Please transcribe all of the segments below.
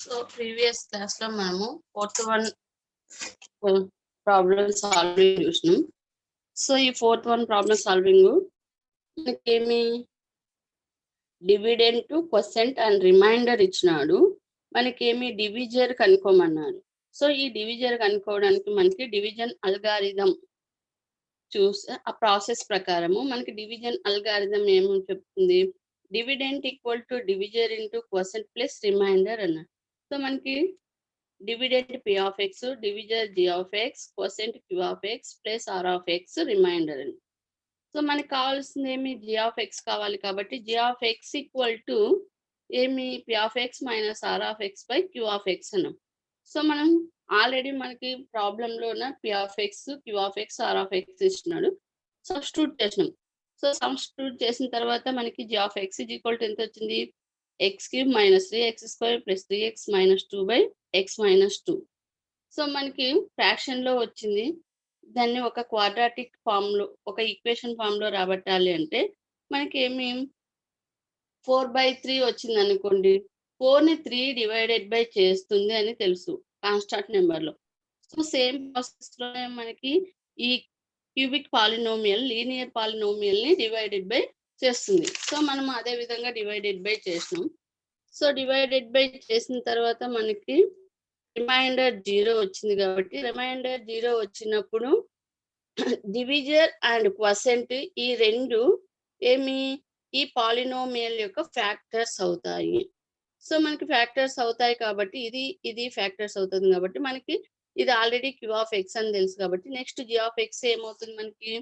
So previous class లో మనము fourth one problem solving చూసినాం. సో ఈ ఫోర్త్ వన్ ప్రాబ్లమ్ సాల్వింగ్ మనకేమి డివిడెంట్ క్వశ్చంట్ అండ్ రిమైండర్ ఇచ్చినాడు. మనకేమి డివిజర్ కనుక్కోమన్నాడు. సో ఈ డివిజర్ కనుక్కోవడానికి మనకి డివిజన్ అల్గారిథం చూసి ఆ ప్రాసెస్ ప్రకారము మనకి డివిజన్ అల్గారిథం ఏమని చెప్తుంది, dividend equal to divisor into quotient plus remainder అన్నాడు. సో మనకి dividend P of X, divisor G of X, quotient Q of X plus R of X, remainder అని. So మనకి కావాల్సింది ఏమి, జి ఆఫ్ ఎక్స్ కావాలి. కాబట్టి G of X equal to ఏమి, P of X minus R of X by Q of X అన్నాం. So మనం already మనకి ప్రాబ్లంలోన P of X, Q of X, are of X ఇచ్చినాడు. సబ్స్టిట్యూట్ చేసినాం. So substitute చేసిన తర్వాత మనకి G of X is equal to ఎంత వచ్చింది, X cube minus 3x square plus 3x minus 2 by X minus 2. So మనకి ఫ్రాక్షన్ లో వచ్చింది. దాన్ని ఒక క్వాడ్రాటిక్ ఫామ్ లో, ఒక ఈక్వేషన్ ఫామ్ లో రాబట్టాలి అంటే మనకి ఏమి 4/3 వచ్చింది అనుకోండి. 4ని 3 డివైడెడ్ బై చేస్తుంది అని తెలుసు కాన్స్టాంట్ నెంబర్ లో. సో సేమ్ ప్రాసెస్ లోనే మనకి ఈ క్యూబిక్ పాలినోమియల్, లీనియర్ పాలినోమియల్ ని డివైడెడ్ బై చేస్తుంది. సో మనం అదే విధంగా డివైడెడ్ బై చేసినాం. సో డివైడెడ్ బై చేసిన తర్వాత మనకి రిమైండర్ 0 వచ్చింది. కాబట్టి రిమైండర్ 0 వచ్చినప్పుడు డివిజర్ అండ్ క్వశ్చంట్ ఈ రెండు ఏమి, ఈ పాలినోమియల్ యొక్క ఫ్యాక్టర్స్ అవుతాయి. సో మనకి ఫ్యాక్టర్స్ అవుతాయి కాబట్టి ఇది ఫ్యాక్టర్స్ అవుతుంది. కాబట్టి మనకి ఇది ఆల్రెడీ క్యూ ఆఫ్ ఎక్స్ అని తెలుసు. కాబట్టి నెక్స్ట్ జి ఆఫ్ ఎక్స్ ఏమవుతుంది మనకి,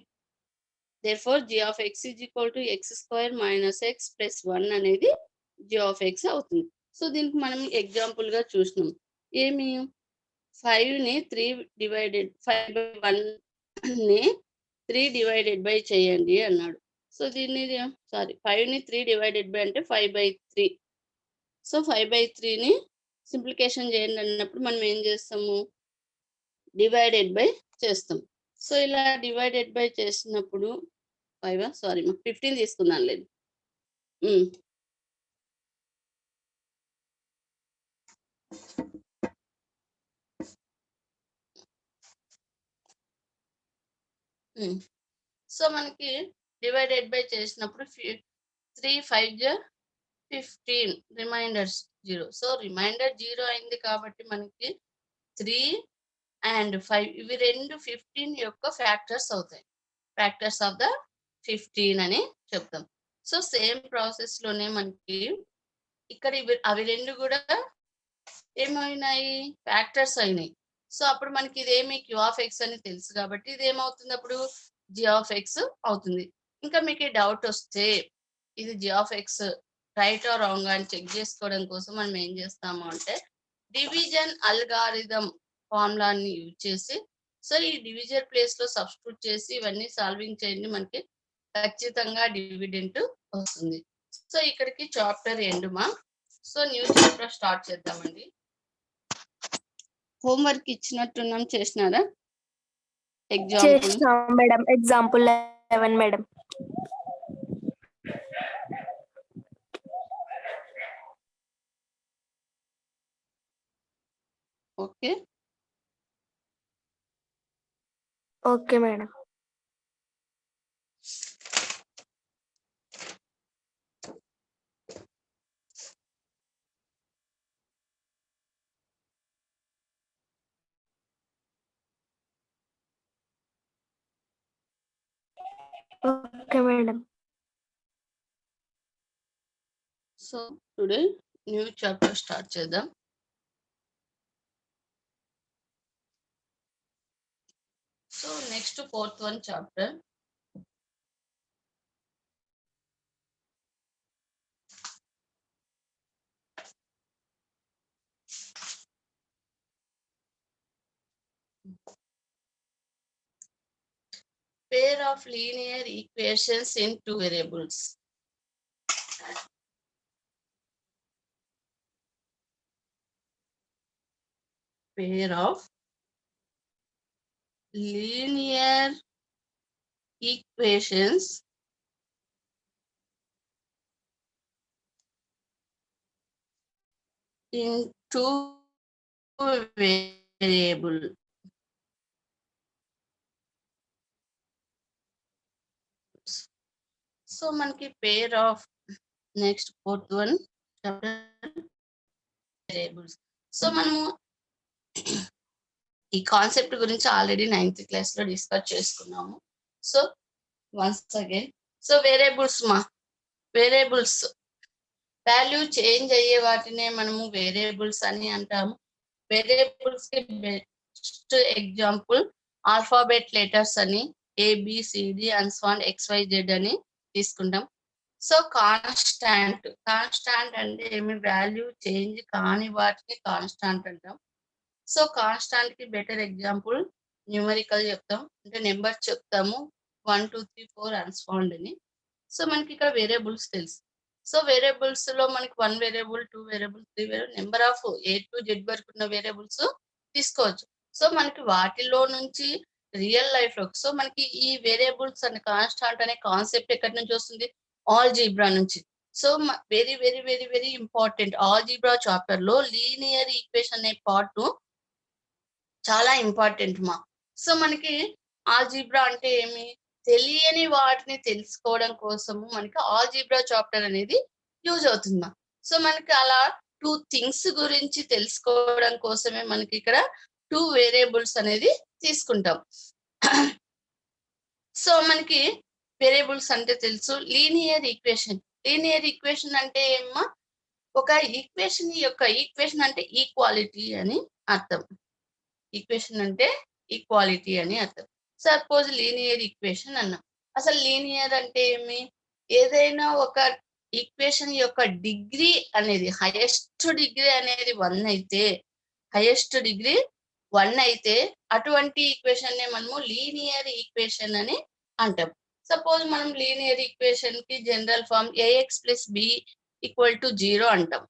therefore g of x is equal to x square minus x plus 1 అనేది g of x అవుతుంది. సో దీనికి మనం ఎగ్జాంపుల్ గా చూసినాం. ఏమి, 5ని 3 డివైడెడ్ 5/1 ని 3 డివైడెడ్ బై చేయండి అన్నాడు. సో దీన్ని 5ని 3 డివైడెడ్ బై అంటే 5/3. సో 5/3ని సింప్లికేషన్ చేయండి అన్నప్పుడు మనం ఏం చేస్తాము, డివైడెడ్ బై చేస్తాం. సో ఇలా డివైడెడ్ బై చేసినప్పుడు 15 తీసుకున్నాను లేదు. సో మనకి డివైడెడ్ బై చేసినప్పుడు 3 5 15, రిమైండర్స్ 0. సో రిమైండర్ 0 అయింది కాబట్టి మనకి 3 అండ్ 5 ఇవి రెండు 15 యొక్క ఫ్యాక్టర్స్ అవుతాయి. ఫ్యాక్టర్స్ ఆఫ్ ద 15 అని చెప్తాం. సో సేమ్ ప్రాసెస్ లోనే మనకి ఇక్కడ అవి రెండు కూడా ఏమైనాయి, ఫ్యాక్టర్స్ అయినాయి. సో అప్పుడు మనకి ఇదేమి క్యూ ఆఫ్ ఎక్స్ అని తెలుసు కాబట్టి ఇది ఏమవుతుంది, అప్పుడు జి ఆఫ్ ఎక్స్ అవుతుంది. ఇంకా మీకు డౌట్ వస్తే ఇది G of X right are wrong అని చెక్ చేసుకోవడం కోసం మనం ఏం చేస్తాము అంటే డివిజన్ అల్గారిథం ఫార్ములాని యూజ్ చేసి, సో ఈ డివిజర్ ప్లేస్ లో సబ్స్టిట్యూట్ చేసి ఇవన్నీ సాల్వింగ్ చేయండి, మనకి ఖచ్చితంగా డివిడెంట్ వస్తుంది. సో ఇక్కడికి చాప్టర్ ఎండ్ మా. సో న్యూ చాప్టర్ స్టార్ట్ చేద్దామండి. హోంవర్క్ ఇచ్చినట్టున్నాం, చేసినారా? Example 11 madam. Okay okay madam. Okay madam. So today new chapter start చేద్దాం. So next fourth one chapter. Pair of linear equations in two variables. Pair of linear equations in two variable. So మనకి pair of next fourth one variables. So మనము ఈ concept గురించి already 9th class లో discuss చేసుకున్నాము. So once again, so variables value change అయ్యే వాటినే మనము variables అని అంటాము. వేరియబుల్స్ కి బెస్ట్ ఎగ్జాంపుల్ ఆల్ఫాబెట్ లెటర్స్ అని ABCD and so on XYZ అని తీసుకుంటాం. సో కాన్స్టాంట్ అంటే ఏమి, వాల్యూ చేంజ్ కాని వాటిని కాన్స్టాంట్ అంటాం. సో కాన్స్టాంట్ కి బెటర్ ఎగ్జాంపుల్ న్యూమరికల్ చెప్తాం, అంటే నెంబర్ చెప్తాము 1 2 3 4 అండ్ సో ఆన్ అని. సో మనకి ఇక్కడ వేరియబుల్స్ తెలుసు. సో వేరియబుల్స్ లో మనకి 1 variable 2 variable 3 variable number of A to Z వరకు ఉన్న వేరియబుల్స్ తీసుకోవచ్చు. సో మనకి వాటిలో నుంచి రియల్ లైఫ్ లో, సో మనకి ఈ వేరియబుల్స్ అండ్ కాన్స్టాంట్ అనే కాన్సెప్ట్ ఎక్కడి నుంచి వస్తుంది, ఆల్జీబ్రా నుంచి. So very very very very important. Algebra chapter లో లీనియర్ ఈక్వేషన్ అనే పార్ట్ చాలా ఇంపార్టెంట్ మా. సో మనకి ఆల్జీబ్రా అంటే ఏమి, తెలియని వాటిని తెలుసుకోవడం కోసము మనకి ఆల్జీబ్రా చాప్టర్ అనేది యూజ్ అవుతుందా. సో మనకి అలా 2 థింగ్స్ గురించి తెలుసుకోవడం కోసమే మనకి ఇక్కడ 2 వేరియబుల్స్ అనేది తీసుకుంటాం. సో మనకి వేరియబుల్స్ అంటే తెలుసు. లీనియర్ ఈక్వేషన్ అంటే ఏమో, ఒక ఈక్వేషన్ అంటే ఈక్వాలిటీ అని అర్థం. ఈక్వేషన్ అంటే ఈక్వాలిటీ అని అర్థం. సపోజ్ లీనియర్ ఈక్వేషన్ అన్నాం. అసలు లీనియర్ అంటే ఏమి, ఏదైనా ఒక ఈక్వేషన్ యొక్క డిగ్రీ అనేది హైయెస్ట్ డిగ్రీ అనేది 1 అయితే అటువంటి ఈక్వేషన్ నే మనము లీనియర్ ఈక్వేషన్ అని అంటాం. సపోజ్ మనం లీనియర్ ఈక్వేషన్ కి జనరల్ ఫార్మ్ AX + B = 0 అంటాం.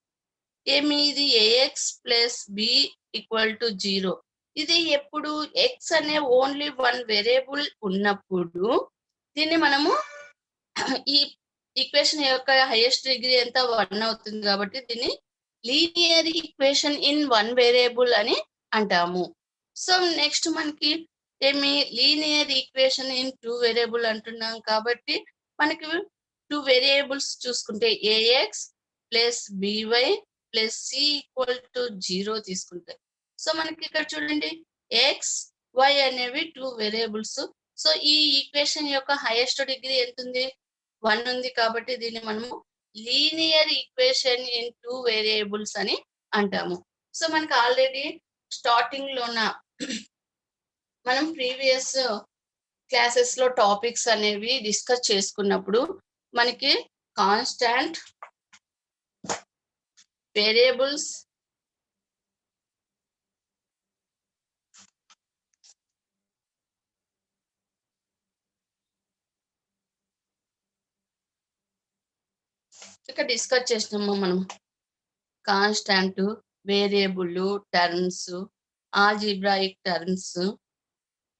ఏమి, ఇది AX + B = 0. ఇది ఎప్పుడు X అనే ఓన్లీ 1 వేరియబుల్ ఉన్నప్పుడు దీన్ని మనము ఈ ఈక్వేషన్ యొక్క హైయెస్ట్ డిగ్రీ ఎంత 1 అవుతుంది కాబట్టి దీన్ని లీనియర్ ఈక్వేషన్ ఇన్ 1 వేరియబుల్ అని అంటాము. సో నెక్స్ట్ మనకి ఏమి, లీనియర్ ఈక్వేషన్ ఇన్ 2 వేరియబుల్ అంటున్నాం కాబట్టి మనకి 2 వేరియబుల్స్ చూసుకుంటే AX + BY + C = 0 తీసుకుంటే, సో మనకి ఇక్కడ చూడండి X Y అనేవి 2 వేరియబుల్స్. సో ఈ ఈక్వేషన్ యొక్క హైయెస్ట్ డిగ్రీ ఎంత ఉంది, 1 ఉంది కాబట్టి దీన్ని మనము లీనియర్ ఈక్వేషన్ ఇన్ 2 వేరియబుల్స్ అని అంటాము. సో మనకి ఆల్రెడీ స్టార్టింగ్ లోన మనం ప్రీవియస్ క్లాసెస్ లో టాపిక్స్ అనేవి డిస్కస్ చేసుకున్నప్పుడు మనకి కాన్స్టాంట్, వేరియబుల్స్, ఇక్కడ డిస్కస్ చేసినాము మనం constant, variable, terms, algebraic terms,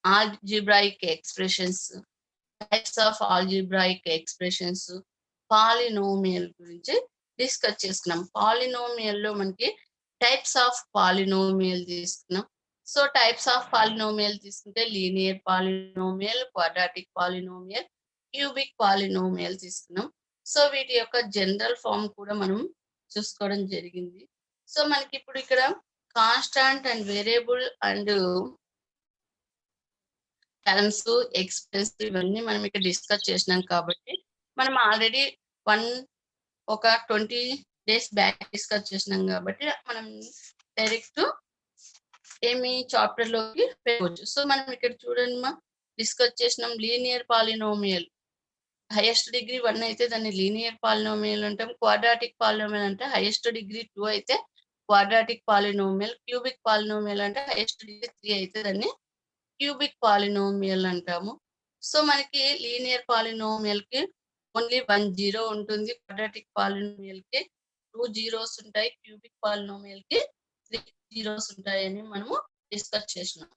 algebraic expressions, types of algebraic expressions, polynomial గురించి డిస్కస్ చేసుకున్నాం. పాలినోమియల్ లో మనకి టైప్స్ ఆఫ్ పాలినోమియల్ తీసుకున్నాం. సో టైప్స్ ఆఫ్ పాలినోమియల్ తీసుకుంటే linear polynomial, quadratic polynomial, cubic polynomial తీసుకున్నాం. సో వీటి యొక్క జనరల్ ఫామ్ కూడా మనం చూసుకోవడం జరిగింది. సో మనకి ఇప్పుడు ఇక్కడ constant and variable and terms, express ఇవన్నీ మనం ఇక్కడ డిస్కస్ చేసినాం కాబట్టి మనం ఆల్రెడీ ఒక 20 days బ్యాక్ డిస్కస్ చేసినాం కాబట్టి మనం డైరెక్ట్ ఏమి చాప్టర్ లోకి వెళ్ళవచ్చు. సో మనం ఇక్కడ చూడండి మా, డిస్కస్ చేసినాం లీనియర్ పాలినోమియల్ హైయెస్ట్ డిగ్రీ 1 అయితే దాన్ని లీనియర్ పాలినోమియల్ అంటాం. క్వాడ్రాటిక్ పాలినోమియల్ అంటే హైయెస్ట్ డిగ్రీ 2 అయితే క్వాడ్రాటిక్ పాలినోమియల్. క్యూబిక్ పాలినోమియల్ అంటే హైయెస్ట్ డిగ్రీ 3 అయితే దాన్ని క్యూబిక్ పాలినోమియల్ అంటాము. సో మనకి లీనియర్ పాలినోమియల్ కి ఓన్లీ 1 జీరో ఉంటుంది, క్వాడ్రాటిక్ పాలినోమియల్ కి 2 zeros ఉంటాయి, క్యూబిక్ పాలినోమియల్ కి 3 zeros ఉంటాయని మనము డిస్కస్ చేసినాము.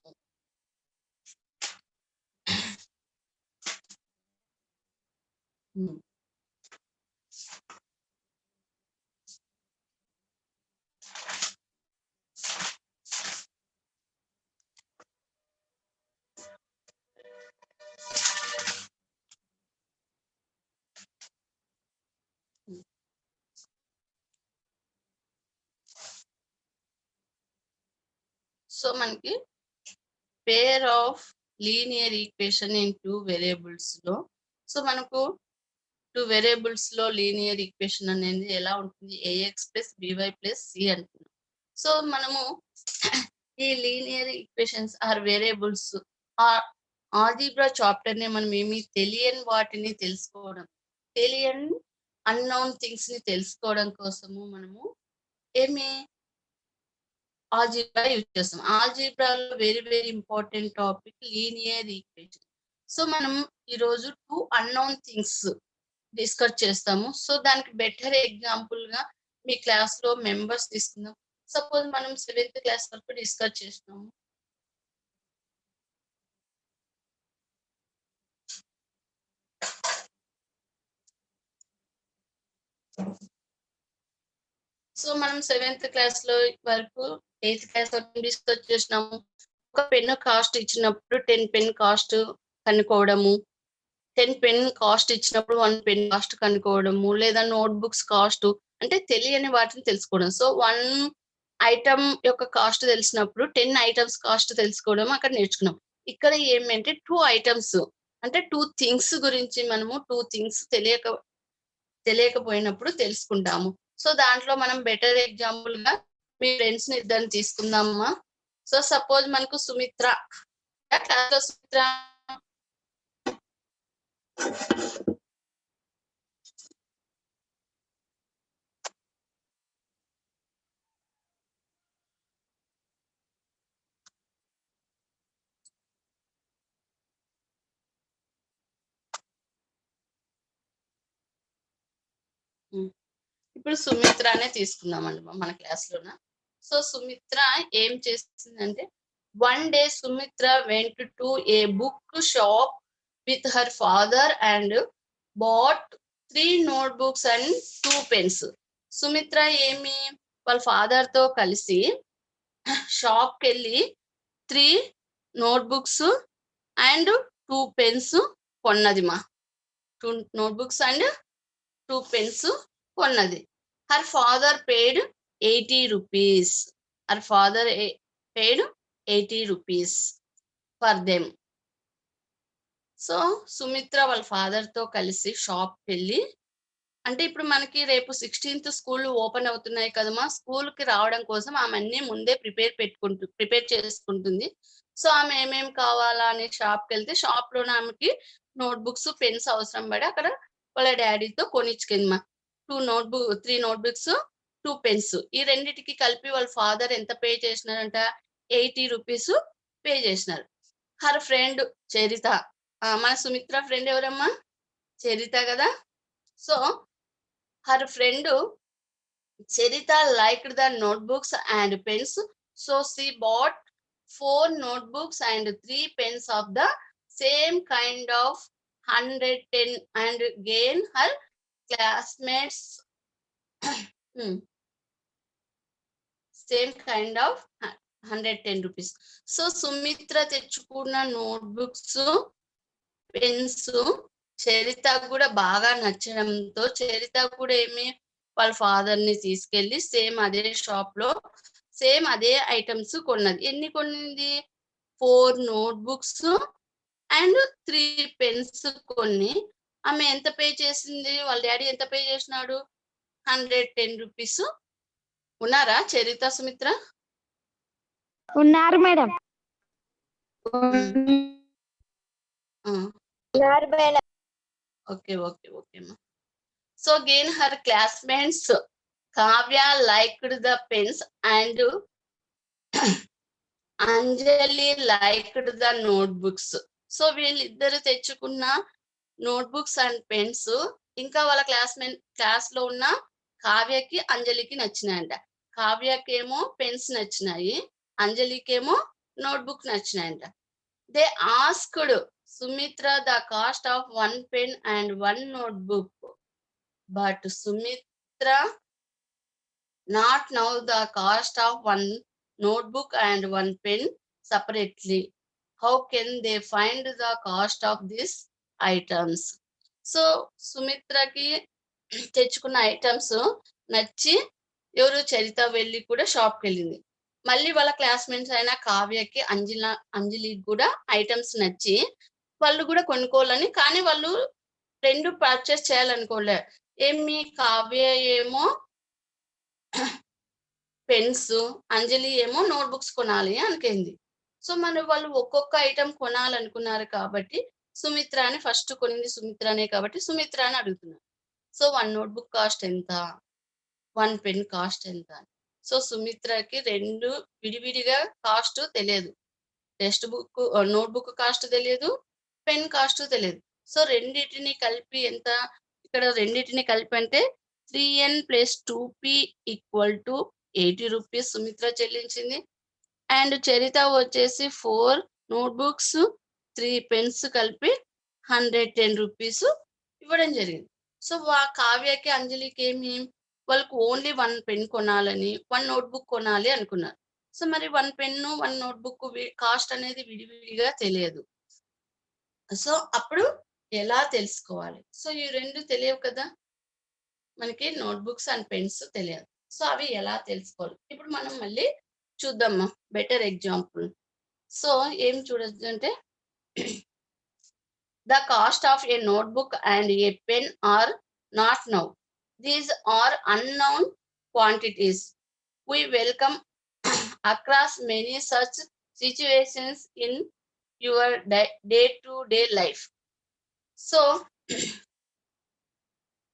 సో మనకి pair of linear equation in 2 variables లో సో మనకు 2 వేరియబుల్స్ లో లీనియర్ ఈక్వేషన్ అనేది ఎలా ఉంటుంది ax plus by plus c అంటున్నాం. సో మనము ఈ linear equations or variables algebra chapter ని మనం ఏమి తెలియని వాటిని తెలుసుకోవడం, తెలియని అన్నోన్ థింగ్స్ ని తెలుసుకోవడం కోసము మనము ఏమి ఆల్జీబ్రా యూజ్ చేస్తాం. ఆల్జీబ్రాలో very very important topic linear equation. So మనం ఈరోజు 2 అన్నోన్ థింగ్స్ డిస్కస్ చేస్తాము. సో దానికి బెటర్ ఎగ్జాంపుల్ గా మీ క్లాస్ లో మెంబర్స్ తీసుకుందాం. సపోజ్ మనం 7th క్లాస్ వరకు డిస్కస్ చేస్తున్నాము. సో మనం 7th క్లాస్ లో వరకు 8th క్లాస్ వరకు డిస్కస్ చేసినాము. ఒక పెన్ కాస్ట్ ఇచ్చినప్పుడు 10 పెన్ కాస్ట్ కనుక్కోవడము, 10 పెన్ కాస్ట్ ఇచ్చినప్పుడు 1 పెన్ కాస్ట్ కనుక్కోవడము, లేదా నోట్ బుక్స్ కాస్ట్ అంటే తెలియని వాటిని తెలుసుకోవడం. సో 1 ఐటమ్ యొక్క కాస్ట్ తెలిసినప్పుడు 10 ఐటమ్స్ కాస్ట్ తెలుసుకోవడం అక్కడ నేర్చుకున్నాం. ఇక్కడ ఏమంటే 2 ఐటమ్స్ అంటే 2 థింగ్స్ గురించి మనము 2 థింగ్స్ తెలియకపోయినప్పుడు తెలుసుకుంటాము. సో దాంట్లో మనం బెటర్ ఎగ్జాంపుల్ గా మీ ఫ్రెండ్స్ ని ఇద్దరిని తీసుకుందామా. సో సపోజ్ మనకు సుమిత్ర క్లాస్ లో సుమిత్ర ఇప్పుడు సుమిత్రనే తీసుకుందామండి మన క్లాస్ లోన. సో సుమిత్ర ఏం చేసిందంటే one day Sumitra went to a book shop with her father and bought 3 notebooks and 2 pens. Sumitra ఏమి వాళ్ళ ఫాదర్ తో కలిసి షాప్ కి వెళ్ళి 3 నోట్బుక్స్ అండ్ 2 పెన్స్ కొన్నది. 2 నోట్బుక్స్ అండ్ 2 పెన్స్ కొన్నది. Her father paid 80 rupees. Her father paid 80 rupees for them. So Sumitra వాళ్ళ father తో కలిసి షాప్ వెళ్ళి, అంటే ఇప్పుడు మనకి రేపు 16th స్కూల్ ఓపెన్ అవుతున్నాయి కదమ్మా. స్కూల్ కి రావడం కోసం ఆమె అన్ని ముందే ప్రిపేర్ చేసుకుంటుంది. సో ఆమె ఏమేమి కావాలా అని షాప్ కి వెళ్తే షాప్ లోనే ఆమెకి నోట్ బుక్స్ పెన్స్ అవసరం పడి అక్కడ వాళ్ళ డాడీతో కొనిచ్చుకుంది. 3 నోట్బుక్స్ 2 పెన్స్ ఈ రెండిటికి కలిపి వాళ్ళ ఫాదర్ ఎంత పే చేసినారంట 80 రూపీస్ పే చేసినారు. హర్ ఫ్రెండ్ చరిత, మన సుమిత్ర ఫ్రెండ్ ఎవరమ్మా? చరిత కదా. So her friend Charita liked the notebooks and pens. So she bought 4 notebooks and 3 pens of the same kind of 110 and gain her classmates same kind of 110 rupees. So Sumitra తెచ్చుకున్న notebooks pens చరిత కూడా బాగా నచ్చడంతో చరిత కూడా ఏమి వాళ్ళ father ని తీసుకెళ్లి same అదే shop లో సేమ్ అదే ఐటమ్స్ కొన్నది. ఎన్ని కొన్నింది? 4 నోట్బుక్స్ అండ్ 3 పెన్స్ కొన్ని. ఆమె ఎంత పే చేసింది? వాళ్ళ డాడీ ఎంత పే చేసినాడు? 110 రూపీస్. ఉన్నారా చరిత సుమిత్ర? ఉన్నారు మేడం. ఓకే ఓకే ఓకే అమ్మా. So gain her classmates Kavya liked the pens and Anjali liked the notebooks. So వీళ్ళిద్దరు తెచ్చుకున్న నోట్బుక్స్ అండ్ పెన్స్ ఇంకా వాళ్ళ క్లాస్ లో ఉన్న కావ్యకి అంజలికి నచ్చినాయంట. కావ్యకేమో పెన్స్ నచ్చినాయి, అంజలికేమో నోట్బుక్ నచ్చినాయంట. They asked Sumitra the cost of 1 pen and 1 notebook, but Sumitra not know the cost of 1 notebook and 1 pen separately. How can they find the cost of these items? So సుమిత్రకి తెచ్చుకున్న items నచ్చి ఎవరు చరిత వెళ్ళి కూడా షాప్కి వెళ్ళింది. మళ్ళీ వాళ్ళ క్లాస్మేట్స్ అయిన కావ్యకి, అంజలికి కూడా ఐటమ్స్ నచ్చి వాళ్ళు కూడా కొనుక్కోవాలని, కానీ వాళ్ళు 2 పర్చేస్ చేయాలనుకోలే. కావ్య ఏమో పెన్స్, అంజలి ఏమో నోట్‌బుక్స్ కొనాలి అనుకుంది. సో, మరి వాళ్ళు ఒక్కొక్క ఐటెమ్ కొనాలనుకున్నారు కాబట్టి, సుమిత్రని ఫస్ట్ కొనింది సుమిత్రనే కాబట్టి సుమిత్రని అడుగుతున్నారు. సో, 1 నోట్‌బుక్ కాస్ట్ ఎంత? 1 పెన్ కాస్ట్ ఎంత? సో, సుమిత్రకి 2 విడివిడిగా కాస్ట్ తెలియదు. నోట్‌బుక్ కాస్ట్ తెలియదు. పెన్ కాస్ట్ తెలియదు. సో, రెండిటిని కలిపి ఎంత? ఇక్కడ రెండిటిని కలిపి అంటే 3n + 2p = 80 rupees Sumitra చెల్లించింది. And చరిత వచ్చేసి 4 నోట్‌బుక్స్, 3 పెన్స్ కలిపి 110 రూపీస్ ఇవ్వడం జరిగింది. సో, కావ్యకి, అంజలికి వాళ్ళకి ఓన్లీ 1 పెన్ కొనాలని, 1 నోట్‌బుక్ కొనాలి అనుకున్నారు. సో, మరి 1 పెన్ను, 1 నోట్‌బుక్ కాస్ట్ అనేది విడివిడిగా తెలియదు. సో, అప్పుడు ఎలా తెలుసుకోవాలి? సో, ఈ 2 తెలియవు కదా! మనకి నోట్‌బుక్స్ అండ్ పెన్స్ తెలియదు. సో, అవి ఎలా తెలుసుకోవాలి? ఇప్పుడు మనం మళ్ళీ చూద్దామా బెటర్ ఎగ్జాంపుల్. సో, ఏం చూడొచ్చంటే the cost of a notebook and a pen are not known. These are unknown quantities. We welcome across many such situations in your day-to-day life. So,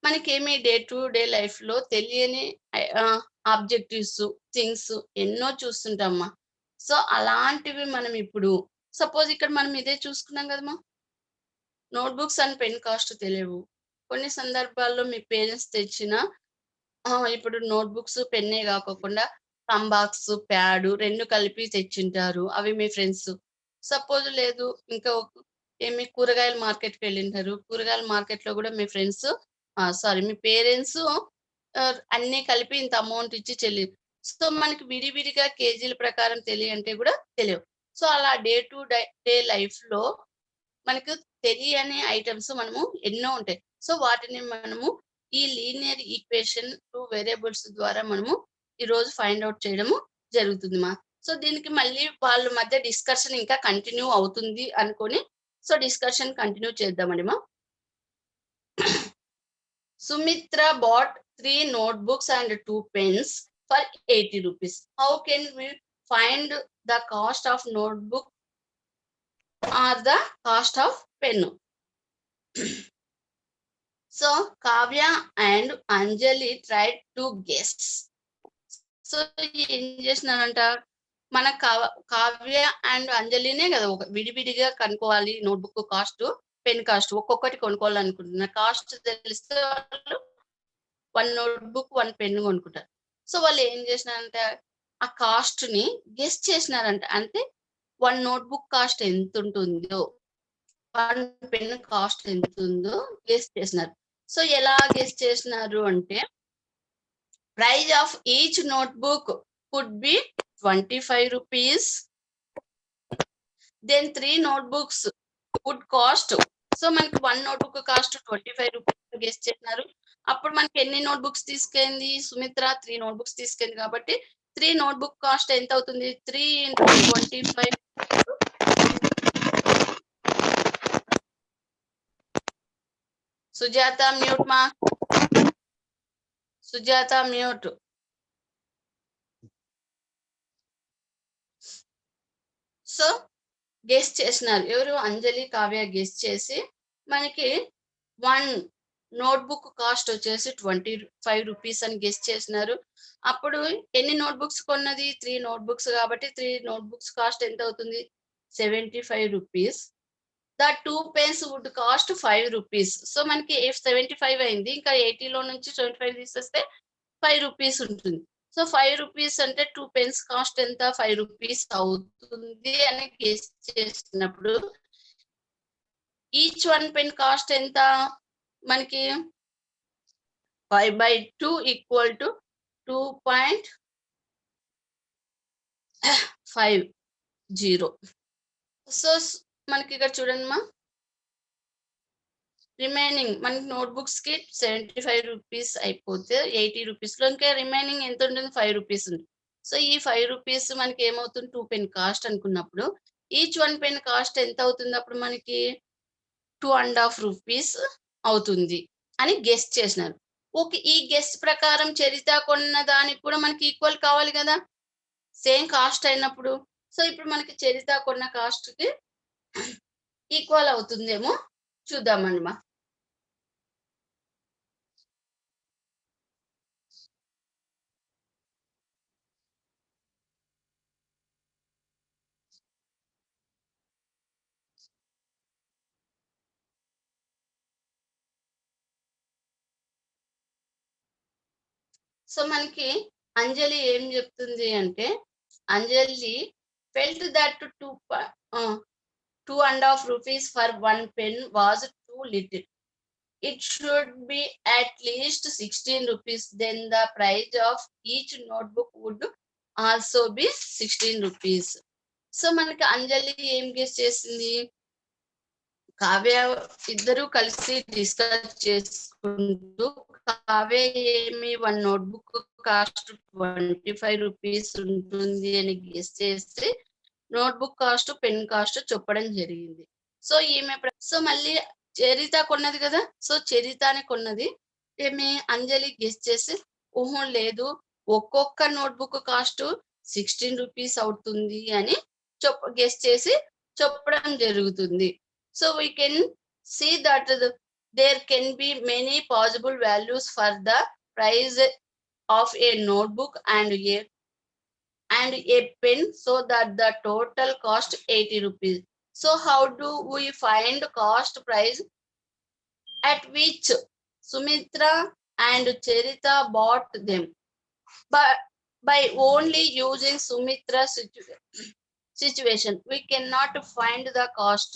మనకేమి డే టు డే లైఫ్‌లో తెలియని objectives, things ఎన్నో చూస్తుంటామ్మా. So, అలాంటివి మనం ఇప్పుడు suppose ఇక్కడ మనం ఇదే చూసుకున్నాం కదమ్మా! నోట్‌బుక్స్ అండ్ పెన్ కాస్ట్ తెలియవు. కొన్ని సందర్భాల్లో మీ పేరెంట్స్ తెచ్చిన ఇప్పుడు నోట్‌బుక్స్, పెన్నే కాకోకుండా కంబాక్స్, ప్యాడు 2 కలిపి తెచ్చుంటారు. అవి మీ ఫ్రెండ్స్. సపోజ్ లేదు ఇంకా కూరగాయల మార్కెట్‌కెళ్ళింటారు. కూరగాయల మార్కెట్‌లో కూడా మీ ఫ్రెండ్స్ మీ పేరెంట్స్ అన్నీ కలిపి ఇంత అమౌంట్ ఇచ్చి సో, మనకి విడివిడిగా కేజీల ప్రకారం తెలియంటే కూడా తెలియవు. సో, అలా డే టు డే లైఫ్‌లో మనకు తెలియని ఐటెమ్స్ మనము ఎన్నో ఉంటాయి. సో, వాటిని మనము ఈ లీనియర్ ఈక్వేషన్ 2 వేరియబుల్స్ ద్వారా మనము ఈరోజు ఫైండ్ ఔట్ చేయడము జరుగుతుందిమా. సో, దీనికి మళ్ళీ వాళ్ళ మధ్య డిస్కషన్ ఇంకా కంటిన్యూ అవుతుంది అనుకోని, సో, డిస్కషన్ కంటిన్యూ చేద్దామండిమా. Sumitra bought 3 notebooks and 2 pens for 80 rupees. How can we find the cost of notebook or the cost of pen? So, Kavya and Anjali tried to guess. So, ఏం చేసినారంట, మన Kavya and అంజలినే కదా విడివిడిగా కనుక్కోవాలి notebook cost, pen cost ఒక్కొక్కటి కొనుక్కోవాలనుకుంటున్నారు. Cost తెలిస్తే వాళ్ళు 1 notebook, 1 pen కొనుక్కుంటారు. So, వాళ్ళు ఏం చేసినారంటే ఆ కాస్ట్‌ని గెస్ చేసినారంట. అంటే 1 నోట్‌బుక్ కాస్ట్ ఎంతుంటుందో, 1 పెన్ కాస్ట్ ఎంతుందో గెస్ చేసినారు. సో, ఎలా గెస్ చేసినారు అంటే price of each notebook could be 25 rupees. Then 3 notebooks would cost. So, మనకి 1 నోట్‌బుక్ కాస్ట్ 25 రూపీస్ గెస్ చేసినారు. అప్పుడు మనకి ఎన్ని నోట్‌బుక్స్ తీసుకెళ్ళింది సుమిత్ర? 3 నోట్‌బుక్స్ తీసుకెళ్ళింది కాబట్టి 3 నోట్‌బుక్ కాస్ట్ ఎంత అవుతుంది? 3 × 25. సుజాత మ్యూట్ మా. సుజాత మ్యూట్. సో, గెస్ చేసినారు. ఎవరు? అంజలి, కావ్య గెస్ చేసి మనకి 1 నోట్‌బుక్ కాస్ట్ వచ్చేసి 25 రూపీస్ అని గెస్ చేసినారు. అప్పుడు ఎన్ని నోట్‌బుక్స్ కొన్నది? 3 నోట్‌బుక్స్ కాబట్టి 3 నోట్‌బుక్స్ కాస్ట్ ఎంత అవుతుంది? 75 rupees. The 2 pens would cost 5 rupees. So, మనకి 75 అయింది. ఇంకా 80లో నుంచి 25 తీసేస్తే 5 రూపీస్ ఉంటుంది. సో, 5 రూపీస్ అంటే 2 పెన్స్ కాస్ట్ ఎంత? 5 రూపీస్ అవుతుంది అని గెస్ చేసినప్పుడు ఈచ్ 1 పెన్ కాస్ట్ ఎంత? మనకి 5/2 = 2.50. సో, మనకి ఇక్కడ చూడండిమా. రిమైనింగ్ మనకి నోట్‌బుక్స్‌కి 75 రూపీస్ అయిపోతే 80 రూపీస్‌లో ఇంకా రిమైనింగ్ ఎంత ఉంటుంది? 5 రూపీస్ ఉంది. సో ఈ 5 రూపీస్ మనకి ఏమవుతుంది 2 పెన్ కాస్ట్ అనుకున్నప్పుడు ఈచ్ 1 పెన్ కాస్ట్ ఎంత అవుతుంది అప్పుడు మనకి 2.5 రూపీస్ అవుతుంది అని గెస్ చేసినారు. ఓకే. ఈ గెస్ ప్రకారం చరిత కొన్న దానికి కూడా మనకి ఈక్వల్ కావాలి కదా! సేమ్ కాస్ట్ అయినప్పుడు. సో ఇప్పుడు మనకి చరిత కొన్న కాస్ట్‌కి ఈక్వల్ అవుతుందేమో చూద్దామమ్మా. సో మనకి అంజలి ఏం చెప్తుంది అంటే అంజలి felt that 2.5 rupees for 1 pen was too little. It should be at least 16 rupees. Then the price of each notebook would also be 16 rupees. So మనకి అంజలి ఏం గెస్ చేసింది కావ్య ఇద్దరు కలిసి డిస్కస్ చేసుకుంటూ కావ్య ఏమి 1 నోట్బుక్ కాస్ట్ 25 రూపీస్ ఉంటుంది అని గెస్ చేసి నోట్బుక్ కాస్ట్ పెన్ కాస్ట్ చెప్పడం జరిగింది. సో ఈమె సో మళ్ళీ చరిత కొన్నది కదా సో చరితని కొన్నది ఏమి అంజలి గెస్ చేసి ఓహో లేదు ఒక్కొక్క నోట్బుక్ కాస్ట్ 16 రూపీస్ అవుతుంది అని గెస్ చేసి చెప్పడం జరుగుతుంది. So we can see that there can be many possible values for the price of a notebook and a pen so that the total cost 80 rupees. So how do we find cost price at which Sumitra and Charita bought them? But by only using Sumitra's situation, we cannot find the cost.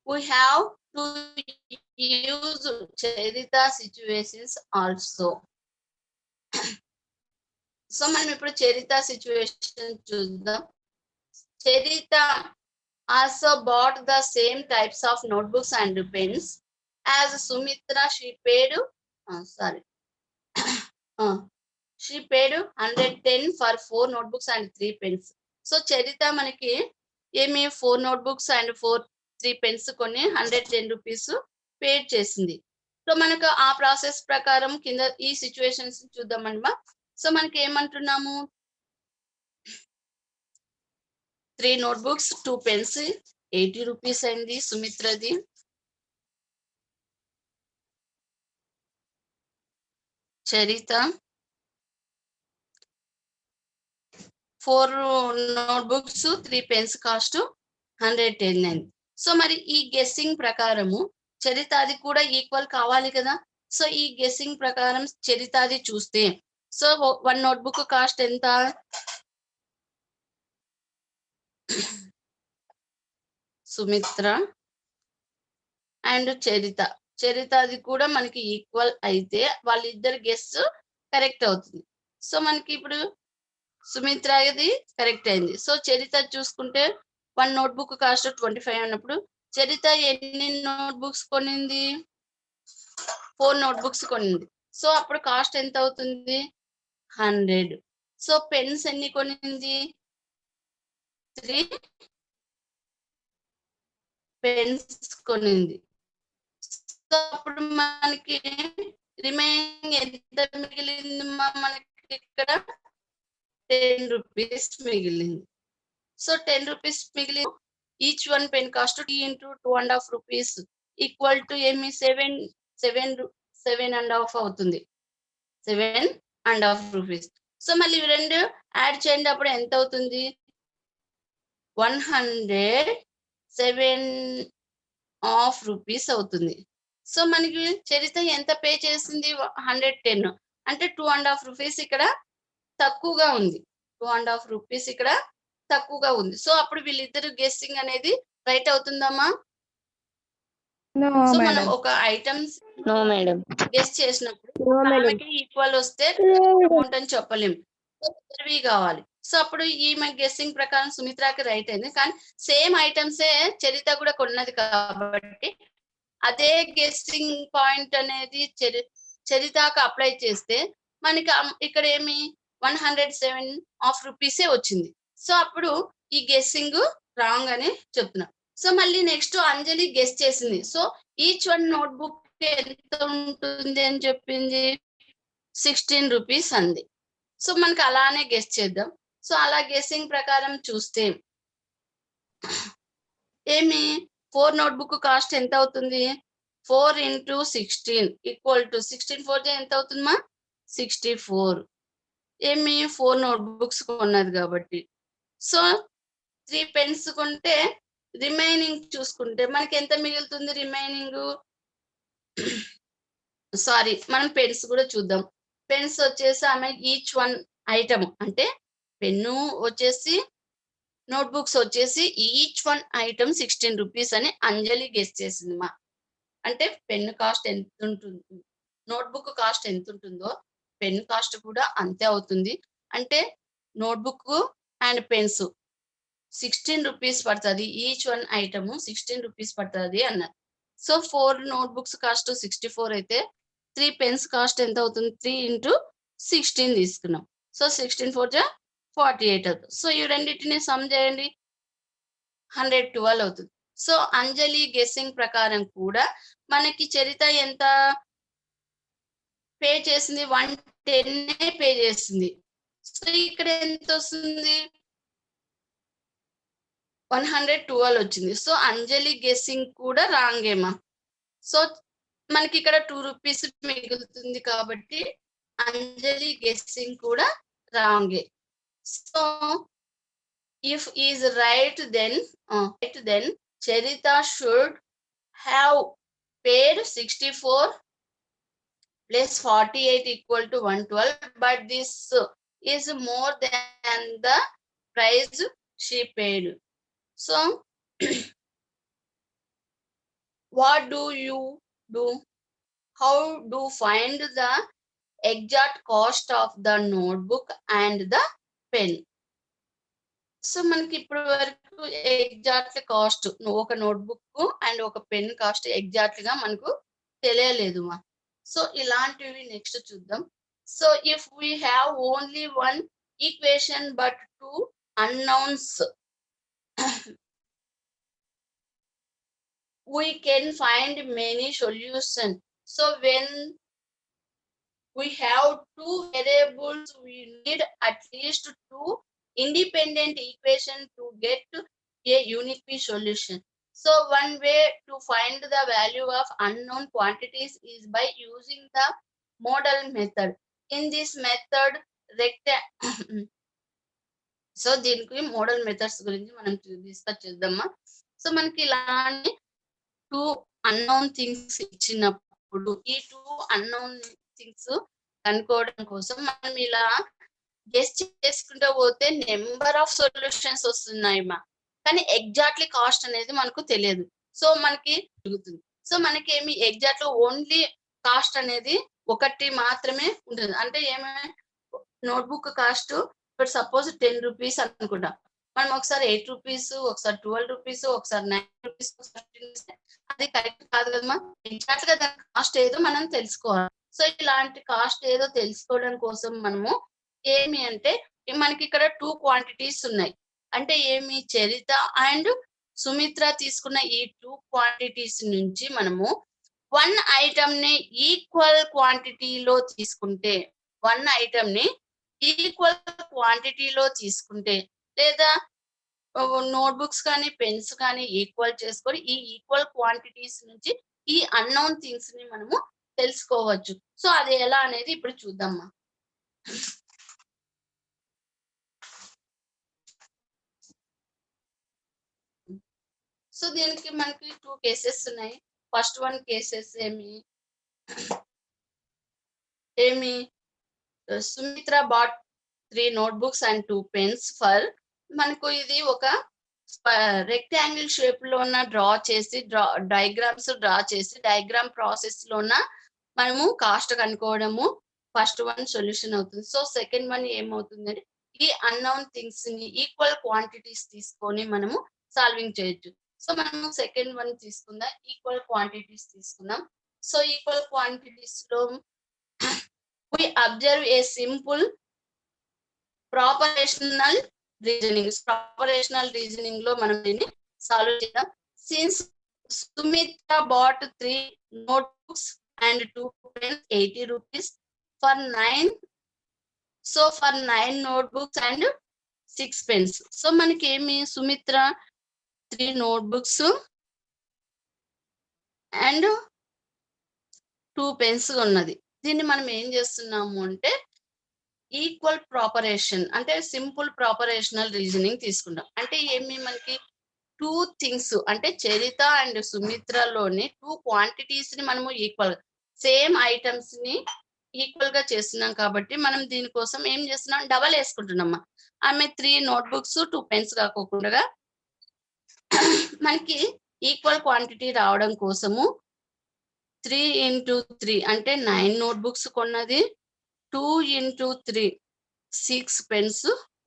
We have to use Charita situations also. So మనం ఇప్పుడు చరిత situation చూద్దాం. చరిత also bought the same types of notebooks and pens as Sumitra. She paid 110 for 4 notebooks and 3 pens. So చరిత మనకి ఏమి 4 notebooks and 3 pens కొని 110 rupees పేడ్ చేసింది. So మనకు ఆ process ప్రకారం కింద ఈ సిచ్యువేషన్స్ చూద్దామమ్మా. సో మనకి ఏమంటున్నాము 3 నోట్బుక్స్ 2 పెన్స్ 80 రూపీస్ అయింది సుమిత్రది. చరిత 4 నోట్బుక్స్ 3 పెన్స్ కాస్ట్ 110 అయింది. సో మరి ఈ గెస్సింగ్ ప్రకారము చరితాది కూడా ఈక్వల్ కావాలి కదా. సో ఈ గెస్సింగ్ ప్రకారం చరితాది చూస్తే సో 1 నోట్బుక్ కాస్ట్ ఎంత సుమిత్ర అండ్ చరితాది కూడా మనకి ఈక్వల్ అయితే వాళ్ళిద్దరు గెస్ కరెక్ట్ అవుతుంది. సో మనకి ఇప్పుడు సుమిత్రది కరెక్ట్ అయింది. సో చరిత చూసుకుంటే 1 నోట్బుక్ కాస్ట్ 25 అన్నప్పుడు చరిత ఎన్ని నోట్బుక్స్ కొనింది 4 నోట్బుక్స్ కొనింది. సో అప్పుడు కాస్ట్ ఎంత అవుతుంది 100. సో పెన్స్ ఎన్ని కొనింది 3 పెన్స్ కొనింది. సో అప్పుడు మనకి రిమైనింగ్ ఎంత మిగిలింది మనకి ఇక్కడ 10 రూపీస్ మిగిలింది. సో 10 రూపీస్ మిగిలి each 1 pen cost T into 2.5 rupees equal to ఏమి 7.5 అవుతుంది 7.5 రూపీస్. సో మళ్ళీ ఇవి రెండు యాడ్ చేయండి అప్పుడు ఎంత అవుతుంది 107.5 రూపీస్ అవుతుంది. సో మనకి చరిత ఎంత పే చేసింది 110 అంటే 2.5 రూపీస్ ఇక్కడ తక్కువగా ఉంది 2.5 రూపీస్ ఇక్కడ తక్కువగా ఉంది. సో అప్పుడు వీళ్ళిద్దరు గెస్సింగ్ అనేది రైట్ అవుతుందమ్మా. సో మనం ఒక ఐటమ్స్ గెస్ చేసినప్పుడు ఆమెకి ఈక్వల్ వస్తే అమౌంట్ అని చెప్పలేము కావాలి. సో అప్పుడు ఈమె గెస్సింగ్ ప్రకారం సుమిత్రకి రైట్ అయింది. కానీ సేమ్ ఐటమ్సే చరిత కూడా కొన్నది కాబట్టి అదే గెస్సింగ్ పాయింట్ అనేది చరితకు అప్లై చేస్తే మనకి ఇక్కడ ఏమి 107 రూపీసే వచ్చింది. సో అప్పుడు ఈ గెస్సింగ్ రాంగ్ అని చెప్తున్నా. సో మళ్ళీ నెక్స్ట్ అంజలి గెస్ చేసింది. సో ఈచ్ వన్ నోట్బుక్ ఎంత ఉంటుంది అని చెప్పింది, 16 రూపీస్ అంది. సో మనకి అలానే గెస్ చేద్దాం. సో అలా గెస్సింగ్ ప్రకారం చూస్తే ఏమి 4 నోట్బుక్ కాస్ట్ ఎంత అవుతుంది, 4 into 16 ఈక్వల్ టు 16 4 ఎంత అవుతుందమ్మా, 64. ఏమి 4 నోట్బుక్స్ కొన్నది కాబట్టి. సో 3 పెన్స్ కొంటే రిమైనింగ్ చూసుకుంటే మనకి ఎంత మిగులుతుంది రిమైనింగ్. సారీ, మనం పెన్స్ కూడా చూద్దాం. పెన్స్ వచ్చేసి ఆమె ఈచ్ వన్ ఐటమ్ అంటే పెన్ను వచ్చేసి నోట్బుక్స్ వచ్చేసి ఈచ్ వన్ ఐటమ్ 16 రూపీస్ అని అంజలి గెస్ చేసింది మా. అంటే పెన్ కాస్ట్ ఎంత ఉంటుంది, నోట్బుక్ కాస్ట్ ఎంత ఉంటుందో పెన్ కాస్ట్ కూడా అంతే అవుతుంది. అంటే నోట్బుక్ అండ్ పెన్స్ 16 రూపీస్ పడుతుంది, ఈచ్ వన్ ఐటమ్ 16 రూపీస్ పడుతుంది అన్నారు. సో 4 నోట్బుక్స్ కాస్ట్ 64 అయితే 3 పెన్స్ కాస్ట్ ఎంత అవుతుంది, 3 into 16 తీసుకున్నాం. సో 16 4 48 అవుతుంది. సో ఈ రెండింటిని సమ్ చేయండి, 112 అవుతుంది. సో అంజలి గెస్సింగ్ ప్రకారం కూడా మనకి చరిత ఎంత పే చేసింది, 110 పే చేసింది. సో ఇక్కడ ఎంత వస్తుంది, 112 వచ్చింది. సో అంజలి గెస్సింగ్ కూడా రాంగ్ ఏమా. సో మనకి ఇక్కడ 2 రూపీస్ మిగులుతుంది కాబట్టి అంజలి గెస్సింగ్ కూడా రాంగే. So if is right, then Charita should have paid 64 plus 48 equal to 112, but this is more than the price she paid. So what do you do? How do find the exact cost of the notebook and the pen? So మనకి ఇప్పటి వరకు exact cost ఒక notebook and ఒక pen cost exact గా మనకు తెలియలేదు మా. So ఇలాంటివి నెక్స్ట్ చూద్దాం. So if we have only one equation but 2 అన్నౌన్స్, we can find many solutions. So when we have 2 variables, we need at least 2 independent equation to get a unique solution. So one way to find the value of unknown quantities is by using the model method. In this method so దీనికి model methods గురించి మనం discuss చేద్దామా. So మనకి ఇలాంటి 2 unknown things ఇచ్చినప్పుడు ఈ 2 unknown things కనుక్కోవడం కోసం మనం ఇలా గెస్ చేసుకుంటూ పోతే నెంబర్ ఆఫ్ సొల్యూషన్స్ వస్తున్నాయి మా, కానీ ఎగ్జాక్ట్లీ కాస్ట్ అనేది మనకు తెలియదు. సో మనకి జరుగుతుంది. సో మనకి ఏమి ఎగ్జాక్ట్ ఓన్లీ కాస్ట్ అనేది ఒకటి మాత్రమే ఉంటుంది. అంటే ఏమైనా నోట్బుక్ కాస్ట్ ఇప్పుడు సపోజ్ 10 రూపీస్ అనుకుంటా, మనం ఒకసారి 8 రూపీస్, ఒకసారి 12 రూపీస్, ఒకసారి 9 రూపీస్, అది కరెక్ట్ కాదు కదమ్మా. ఎగ్జాక్ట్ గా దాని కాస్ట్ ఏదో మనం తెలుసుకోవాలి. సో ఇలాంటి కాస్ట్ ఏదో తెలుసుకోవడం కోసం మనము ఏమి అంటే మనకి ఇక్కడ 2 క్వాంటిటీస్ ఉన్నాయి. అంటే ఏమి చరిత అండ్ సుమిత్ర తీసుకున్న ఈ 2 క్వాంటిటీస్ నుంచి మనము 1 ఐటమ్ ని ఈక్వల్ క్వాంటిటీలో తీసుకుంటే, 1 ఐటమ్ ని ఈక్వల్ క్వాంటిటీలో తీసుకుంటే, లేదా నోట్బుక్స్ కానీ పెన్స్ కానీ ఈక్వల్ చేసుకొని ఈ ఈక్వల్ క్వాంటిటీస్ నుంచి ఈ అన్నోన్ థింగ్స్ ని మనము తెలుసుకోవచ్చు. సో అది ఎలా అనేది ఇప్పుడు చూద్దామా. సో దీనికి మనకి 2 కేసెస్ ఉన్నాయి. ఫస్ట్ 1 కేసెస్ ఏమి Sumitra bought 3 notebooks and 2 pens for, మనకు ఇది ఒక రెక్టాంగిల్ షేప్ లో ఉన్న డయాగ్రామ్స్ డ్రా చేసి డయాగ్రామ్ ప్రాసెస్ లోన మనము కాస్ట్ కనుక్కోవడము ఫస్ట్ 1 సొల్యూషన్ అవుతుంది. సో సెకండ్ 1 ఏమవుతుందంటే ఈ అన్నోన్ థింగ్స్ ని ఈక్వల్ క్వాంటిటీస్ తీసుకొని మనము సాల్వింగ్ చేయొచ్చు. సో మనము సెకండ్ 1 తీసుకుందాం, ఈక్వల్ క్వాంటిటీస్ తీసుకుందాం. సో ఈక్వల్ క్వాంటిటీస్ లో we observe a simple propositional reasoning లో మనం దీన్ని సాల్వ్ చేద్దాం. Since Sumitra bought 3 notebooks and 2 pens 80 rupees for 9 notebooks and 6 pens. So మనకి ఏమి సుమిత్ర 3 notebooks అండ్ 2 pens ఉన్నది. దీన్ని మనం ఏం చేస్తున్నాము అంటే ఈక్వల్ ప్రాపరేషన్ అంటే సింపుల్ ప్రాపరేషనల్ రీజనింగ్ తీసుకుంటాం. అంటే ఏమి మనకి 2 థింగ్స్ అంటే చరిత అండ్ సుమిత్రలోని 2 క్వాంటిటీస్ ని మనము ఈక్వల్ సేమ్ ఐటమ్స్ ని ఈక్వల్ గా చేస్తున్నాం కాబట్టి మనం దీనికోసం ఏం చేస్తున్నాం డబల్ వేసుకుంటున్నాం. ఆమె 3 notebooks 2 pens కాకుండా మనకి ఈక్వల్ క్వాంటిటీ రావడం కోసము 3 into 3 అంటే 9 notebooks కొన్నది, 2 into 3 6 pens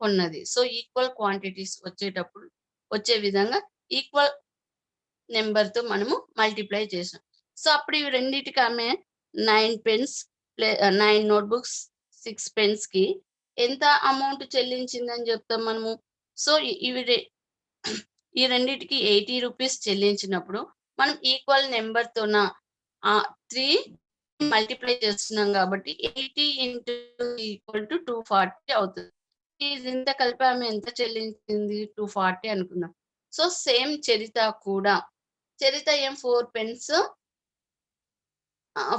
ఉన్నది. సో ఈక్వల్ క్వాంటిటీస్ వచ్చే విధంగా ఈక్వల్ నెంబర్ తో మనము మల్టిప్లై చేసాం. సో అప్పుడు ఇవి రెండింటికి ఆమె 9 notebooks 6 pens కి ఎంత అమౌంట్ చెల్లించిందని చెప్తాం మనము. సో ఈ రెండింటికి 80 రూపీస్ చెల్లించినప్పుడు మనం ఈక్వల్ నెంబర్ తోన 3 మల్టిప్లై చేస్తున్నాం కాబట్టి 80 into equal to 240 అవుతుంది. ఇంత కలిపి ఆమె ఎంత చెల్లించింది 240 అనుకుందాం. సో సేమ్ చరిత కూడా ఏం 4 pens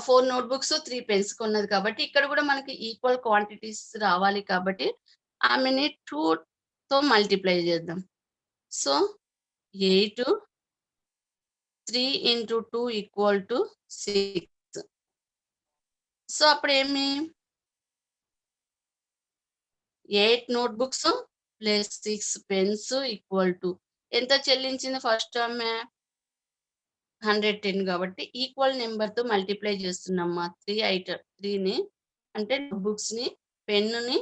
4 notebooks 3 pens కొన్నది కాబట్టి ఇక్కడ కూడా మనకి ఈక్వల్ క్వాంటిటీస్ రావాలి కాబట్టి ఆమెని 2 తో మల్టిప్లై చేద్దాం. So 8 3 into 2 equal to 6. So అప్పుడు ఏమి 8 notebooks plus 6 pens equal to ఎంత చెల్లించింది ఫస్ట్ ఆమె 110 కాబట్టి ఈక్వల్ నెంబర్ తో మల్టిప్లై చేస్తున్నామ్మా 3 ని అంటే బుక్స్ ని పెన్ ని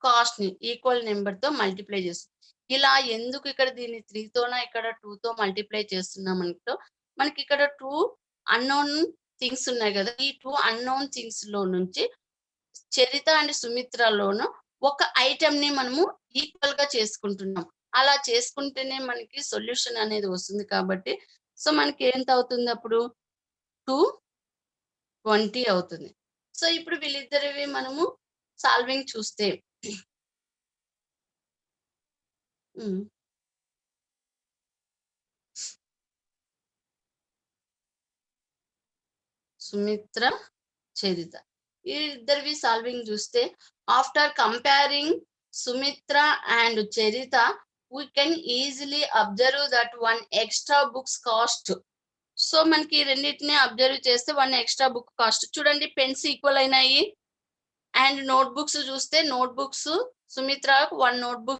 కాస్ట్ ని ఈక్వల్ నెంబర్ తో మల్టిప్లై చేస్తాం. ఇలా ఎందుకు ఇక్కడ దీన్ని 3 తోనా ఇక్కడ 2 తో మల్టిప్లై చేస్తున్నాం అంటే మనకి ఇక్కడ 2 అన్నోన్ థింగ్స్ ఉన్నాయి కదా. ఈ 2 అన్నోన్ థింగ్స్ లో నుంచి చరిత అండ్ సుమిత్రలోను ఒక ఐటమ్ ని మనము ఈక్వల్ గా చేసుకుంటున్నాం. అలా చేసుకుంటేనే మనకి సొల్యూషన్ అనేది వస్తుంది కాబట్టి సో మనకి ఎంత అవుతుంది అప్పుడు 220 అవుతుంది. సో ఇప్పుడు వీళ్ళిద్దరివి మనము సాల్వింగ్ చూస్తే సుమిత్ర చరిత ఈ ఇద్దరివి సాల్వింగ్ చూస్తే after comparing Sumitra and Charita we can easily observe that one extra books cost. So మనకి రెండింటిని అబ్జర్వ్ చేస్తే 1 extra book కాస్ట్ చూడండి పెన్స్ ఈక్వల్ అయినాయి. అండ్ నోట్ బుక్స్ చూస్తే నోట్ బుక్స్ సుమిత్ర 1 notebook